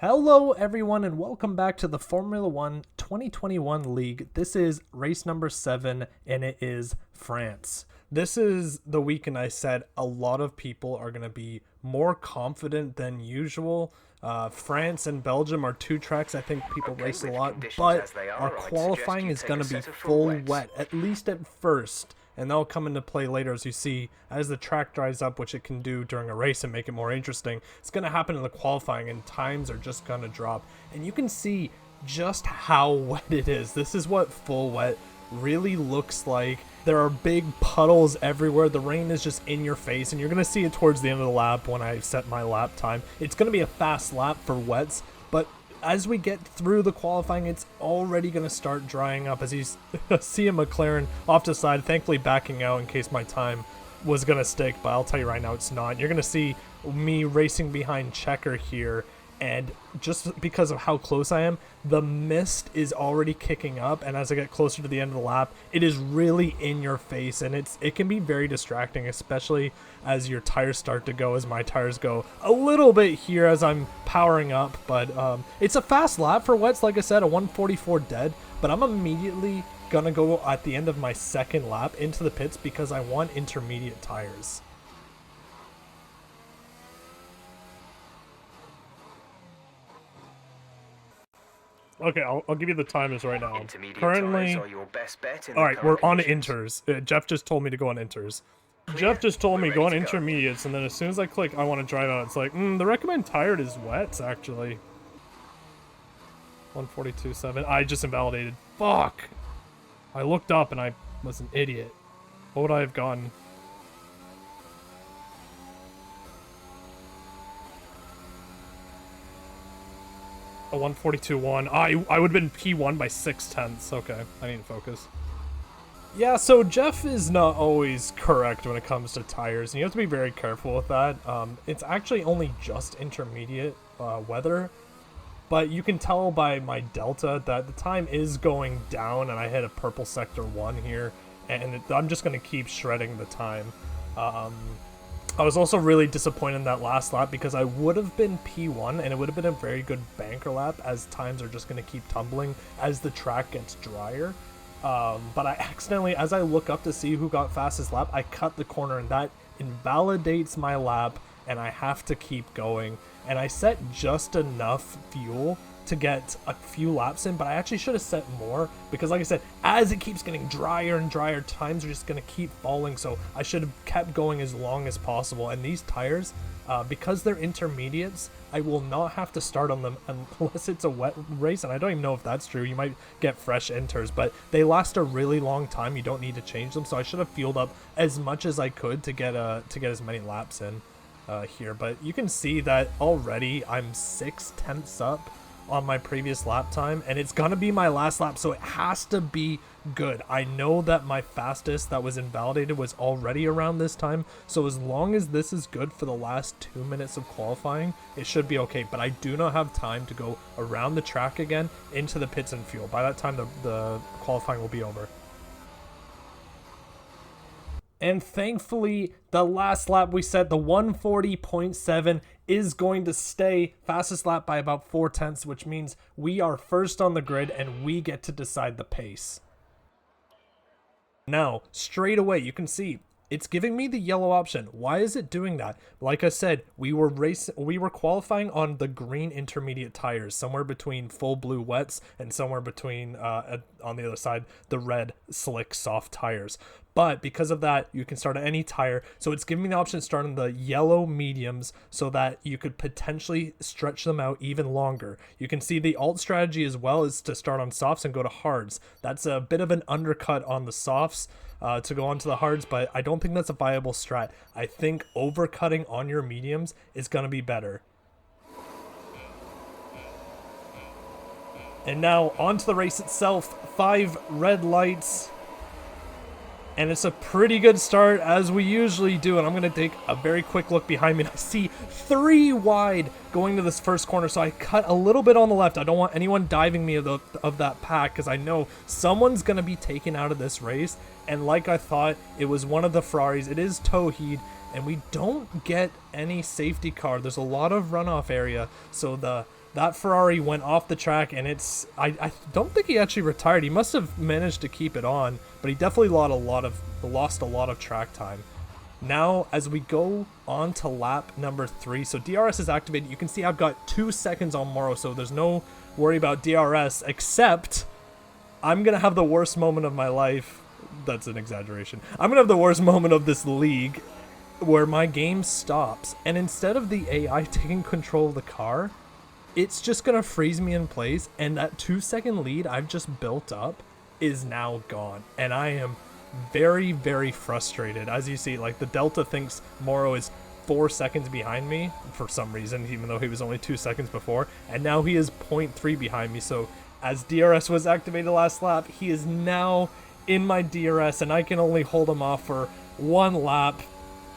Hello everyone and welcome back to the Formula 1 2021 League. This is race number 7 and it is France. This is the weekend I said a lot of people are going to be more confident than usual. France and Belgium are two tracks I think people race a lot, but our qualifying is going to be full wet, at least at first. And that'll come into play later as you see as the track dries up, which it can do during a race and make it more interesting. It's going to happen in the qualifying and times are just going to drop. And you can see just how wet it is. This is what full wet really looks like. There are big puddles everywhere. The rain is just in your face and you're going to see it towards the end of the lap when I set my lap time. It's going to be a fast lap for wets, but as we get through the qualifying, it's already going to start drying up as you see a McLaren off to the side, thankfully backing out in case my time was going to stick, but I'll tell you right now it's not. You're going to see me racing behind Checker here, and just because of how close I am, the mist is already kicking up, and as I get closer to the end of the lap, it is really in your face, and it can be very distracting, especially as your tires start to go, as my tires go a little bit here as I'm powering up. But it's a fast lap for wets, like I said, a 144 dead, but I'm immediately gonna go at the end of my second lap into the pits because I want intermediate tires. Okay, I'll give you the timers right now. Currently, alright, we're on inters. Jeff just told me to go on inters. Jeff just told me go on intermediates, and then as soon as I click I want to drive out, it's like, the recommend tire is wets, actually. 142.7. I just invalidated. Fuck! I looked up and I was an idiot. What would I have gotten? A 142.1. I would have been P1 by 6/10. Okay, I need to focus. Yeah, so Jeff is not always correct when it comes to tires, and you have to be very careful with that. It's actually only just intermediate weather, but you can tell by my delta that the time is going down, and I hit a purple sector 1 here, and I'm just going to keep shredding the time. I was also really disappointed in that last lap because I would have been P1 and it would have been a very good banker lap, as times are just going to keep tumbling as the track gets drier. But I accidentally, as I look up to see who got fastest lap, I cut the corner and that invalidates my lap and I have to keep going. And I set just enough fuel to get a few laps in, but I actually should have set more because, like I said, as it keeps getting drier and drier, times are just going to keep falling, so I should have kept going as long as possible. And these tires, because they're intermediates, I will not have to start on them unless it's a wet race, and I don't even know if that's true. You might get fresh inters, but they last a really long time. You don't need to change them, so I should have fueled up as much as I could to get as many laps in here. But you can see that already I'm 6/10 up on my previous lap time, and it's gonna be my last lap, so it has to be good. I know that my fastest that was invalidated was already around this time, so as long as this is good for the last 2 minutes of qualifying, it should be okay. But I do not have time to go around the track again into the pits and fuel. By that time the qualifying will be over. And thankfully, the last lap we set, the 140.7, is going to stay fastest lap by about 4/10, which means we are first on the grid and we get to decide the pace. Now, straight away, you can see it's giving me the yellow option. Why is it doing that? Like I said, we were qualifying on the green intermediate tires, somewhere between full blue wets and somewhere between on the other side the red slick soft tires. But because of that, you can start on any tire. So it's giving me the option to start on the yellow mediums so that you could potentially stretch them out even longer. You can see the alt strategy as well is to start on softs and go to hards. That's a bit of an undercut on the softs to go on to the hards, but I don't think that's a viable strat. I think overcutting on your mediums is going to be better. And now on to the race itself. 5 red lights. And it's a pretty good start, as we usually do, and I'm going to take a very quick look behind me, and I see 3 wide going to this first corner, so I cut a little bit on the left. I don't want anyone diving me of that pack, because I know someone's going to be taken out of this race, and like I thought, it was one of the Ferraris. It is Towheed, and we don't get any safety car. There's a lot of runoff area, so that Ferrari went off the track, and I don't think he actually retired. He must have managed to keep it on, but he definitely lost a lot of track time. Now, as we go on to lap number 3, so DRS is activated. You can see I've got 2 seconds on Morrow, so there's no worry about DRS, except I'm going to have the worst moment of my life. That's an exaggeration. I'm going to have the worst moment of this league where my game stops, and instead of the AI taking control of the car, it's just going to freeze me in place, and that 2-second lead I've just built up is now gone, and I am very, very frustrated. As you see, like, the Delta thinks Morrow is 4 seconds behind me for some reason, even though he was only 2 seconds before, and now he is 0.3 behind me. So as DRS was activated last lap, he is now in my DRS, and I can only hold him off for 1 lap.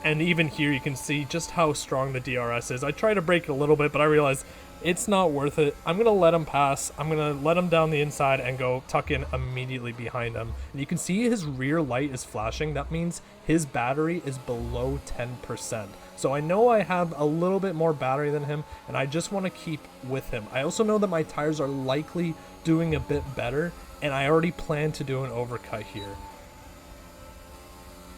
And even here you can see just how strong the DRS is. I try to break it a little bit, but I realize it's not worth it. I'm going to let him pass. I'm going to let him down the inside and go tuck in immediately behind him. And you can see his rear light is flashing. That means his battery is below 10%. So I know I have a little bit more battery than him, and I just want to keep with him. I also know that my tires are likely doing a bit better, and I already plan to do an overcut here.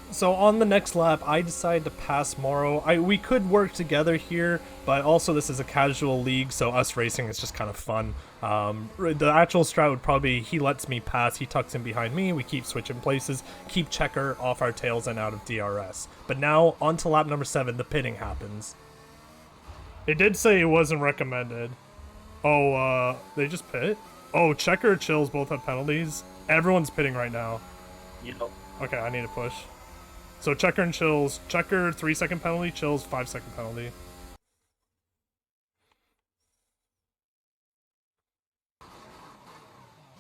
So on the next lap, I decided to pass Morrow. We could work together here, but also this is a casual league, so us racing is just kind of fun. The actual strat would probably be he lets me pass, he tucks in behind me, we keep switching places, keep Checker off our tails and out of DRS. But now, on to lap number 7, the pitting happens. It did say it wasn't recommended. Oh, they just pit? Oh, Checker, Chills both have penalties. Everyone's pitting right now. Yep. Okay, I need to push. So Checker and Chills. Checker 3-second penalty, Chills 5-second penalty.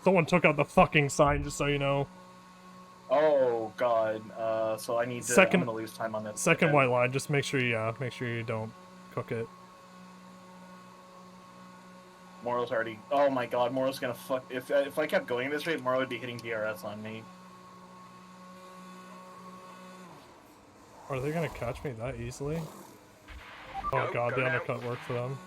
Someone took out the fucking sign, just so you know. Oh god. So I need to. I'm gonna lose time on that. Second white line. Just make sure you don't cook it. Morrow's already. Oh my god, Morrow's gonna fuck. If I kept going this rate, Morrow would be hitting DRS on me. Are they gonna catch me that easily? Oh god, the undercut worked for them.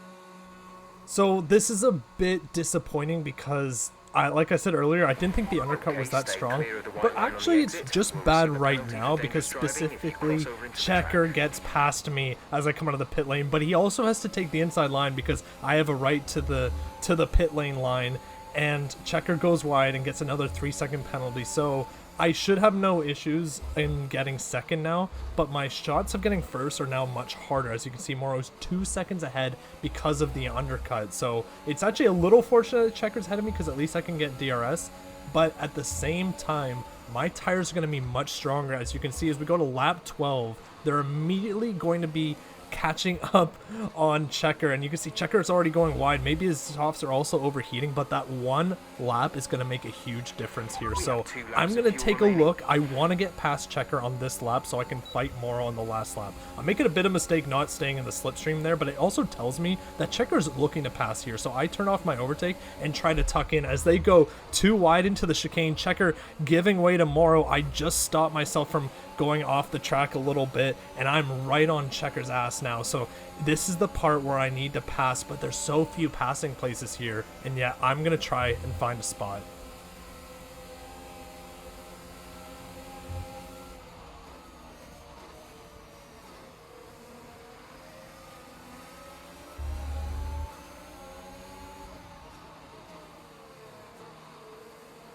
So this is a bit disappointing because, like I said earlier, I didn't think the undercut was that strong, but actually it's just bad right now because specifically Checker gets past me as I come out of the pit lane, but he also has to take the inside line because I have a right to the pit lane line, and Checker goes wide and gets another 3-second penalty. So I should have no issues in getting second now, but my shots of getting first are now much harder. As you can see, Morrow's 2 seconds ahead because of the undercut. So it's actually a little fortunate that Checker's ahead of me because at least I can get DRS. But at the same time, my tires are going to be much stronger. As you can see, as we go to lap 12, they're immediately going to be catching up on Checker, and you can see Checker is already going wide. Maybe his softs are also overheating, but that 1 lap is going to make a huge difference here. So I'm going to take a look. I want to get past Checker on this lap so I can fight Morrow on the last lap. I'm making a bit of a mistake not staying in the slipstream there, but it also tells me that Checker is looking to pass here. So I turn off my overtake and try to tuck in as they go too wide into the chicane. Checker giving way to Morrow. I just stopped myself from going off the track a little bit, and I'm right on Checker's ass now. So this is the part where I need to pass, but there's so few passing places here, and yeah, I'm gonna try and find a spot.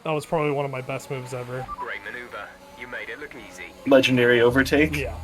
That was probably one of my best moves ever. Great maneuver. You made it look easy. Legendary overtake. Yeah.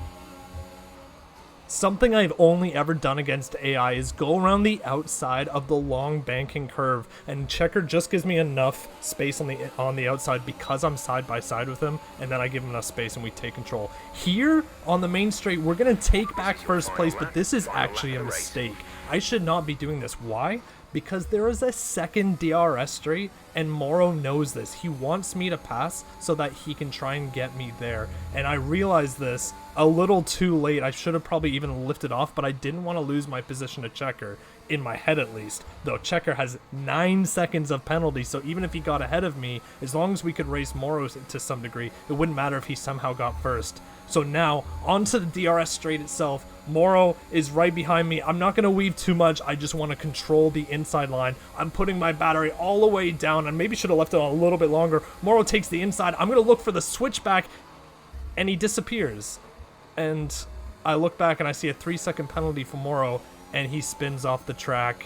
Something I've only ever done against AI is go around the outside of the long banking curve, and Checker just gives me enough space on the outside because I'm side by side with him, and then I give him enough space and we take control. Here on the main straight, we're gonna take back first place, but this is actually a mistake. I should not be doing this. Why? Because there is a second DRS straight, and Morrow knows this. He wants me to pass so that he can try and get me there. And I realized this a little too late. I should have probably even lifted off, but I didn't want to lose my position to Checker. in my head at least. Though Checker has 9 seconds of penalty, so even if he got ahead of me, as long as we could race Moro to some degree, it wouldn't matter if he somehow got first. So now, onto the DRS straight itself. Moro is right behind me. I'm not going to weave too much. I just want to control the inside line. I'm putting my battery all the way down. I maybe should have left it on a little bit longer. Moro takes the inside. I'm going to look for the switchback, and he disappears. And I look back and I see a 3-second penalty for Moro, and he spins off the track.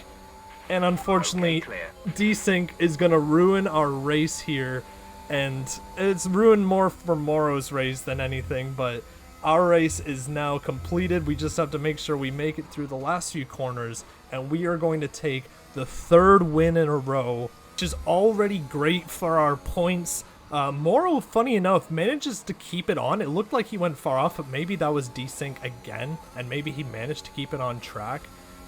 And unfortunately, desync is going to ruin our race here. And it's ruined more for Moro's race than anything, but our race is now completed. We just have to make sure we make it through the last few corners, and we are going to take the 3rd win in a row, which is already great for our points. Moro, funny enough, manages to keep it on. It looked like he went far off, but maybe that was desync again, and maybe he managed to keep it on track.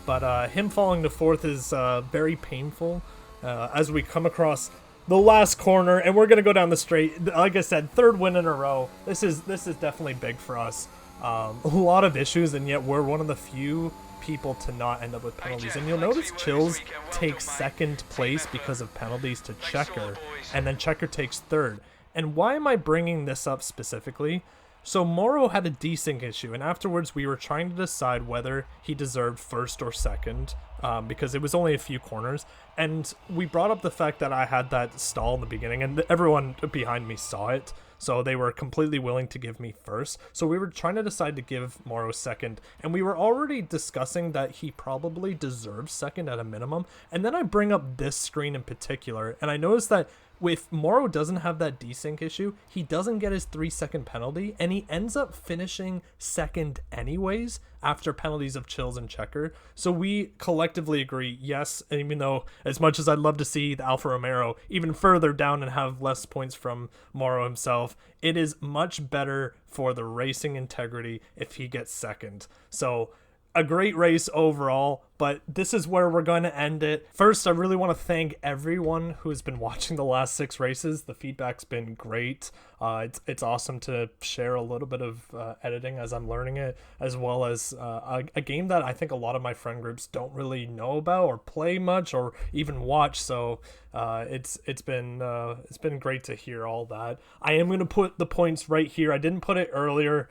But him falling to 4th is very painful as we come across the last corner, and we're gonna go down the straight. Like I said, 3rd win in a row. This is definitely big for us. A lot of issues, and yet we're one of the few people to not end up with penalties. And you'll notice Chills takes 2nd place because of penalties to Checker, and then Checker takes 3rd. And why am I bringing this up specifically? So Moro had a desync issue, and afterwards we were trying to decide whether he deserved 1st or 2nd, because it was only a few corners, and we brought up the fact that I had that stall in the beginning, and everyone behind me saw it, so they were completely willing to give me 1st. So we were trying to decide to give Moro 2nd, and we were already discussing that he probably deserves 2nd at a minimum, and then I bring up this screen in particular, and I noticed that if Moro doesn't have that desync issue, he doesn't get his 3-second penalty, and he ends up finishing 2nd anyways after penalties of Chills and Checker. So we collectively agree, yes, and even though as much as I'd love to see the Alfa Romero even further down and have less points from Moro himself, it is much better for the racing integrity if he gets 2nd. So a great race overall, but this is where we're going to end it. First, I really want to thank everyone who's been watching the last 6 races. The feedback's been great. It's awesome to share a little bit of editing as I'm learning it, as well as a game that I think a lot of my friend groups don't really know about or play much or even watch. So it's been great to hear all that. I am going to put the points right here. I didn't put it earlier,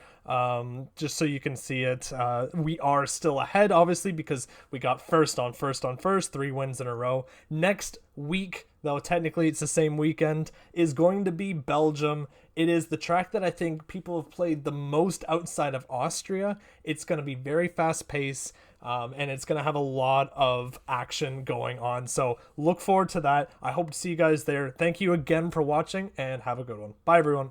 just so you can see it. We are still ahead, obviously, because we got first on first, 3 wins in a row. Next week, though technically it's the same weekend, is going to be Belgium. It is the track that I think people have played the most outside of Austria. It's going to be very fast paced, and it's going to have a lot of action going on. So look forward to that. I hope to see you guys there. Thank you again for watching, and have a good one. Bye, everyone.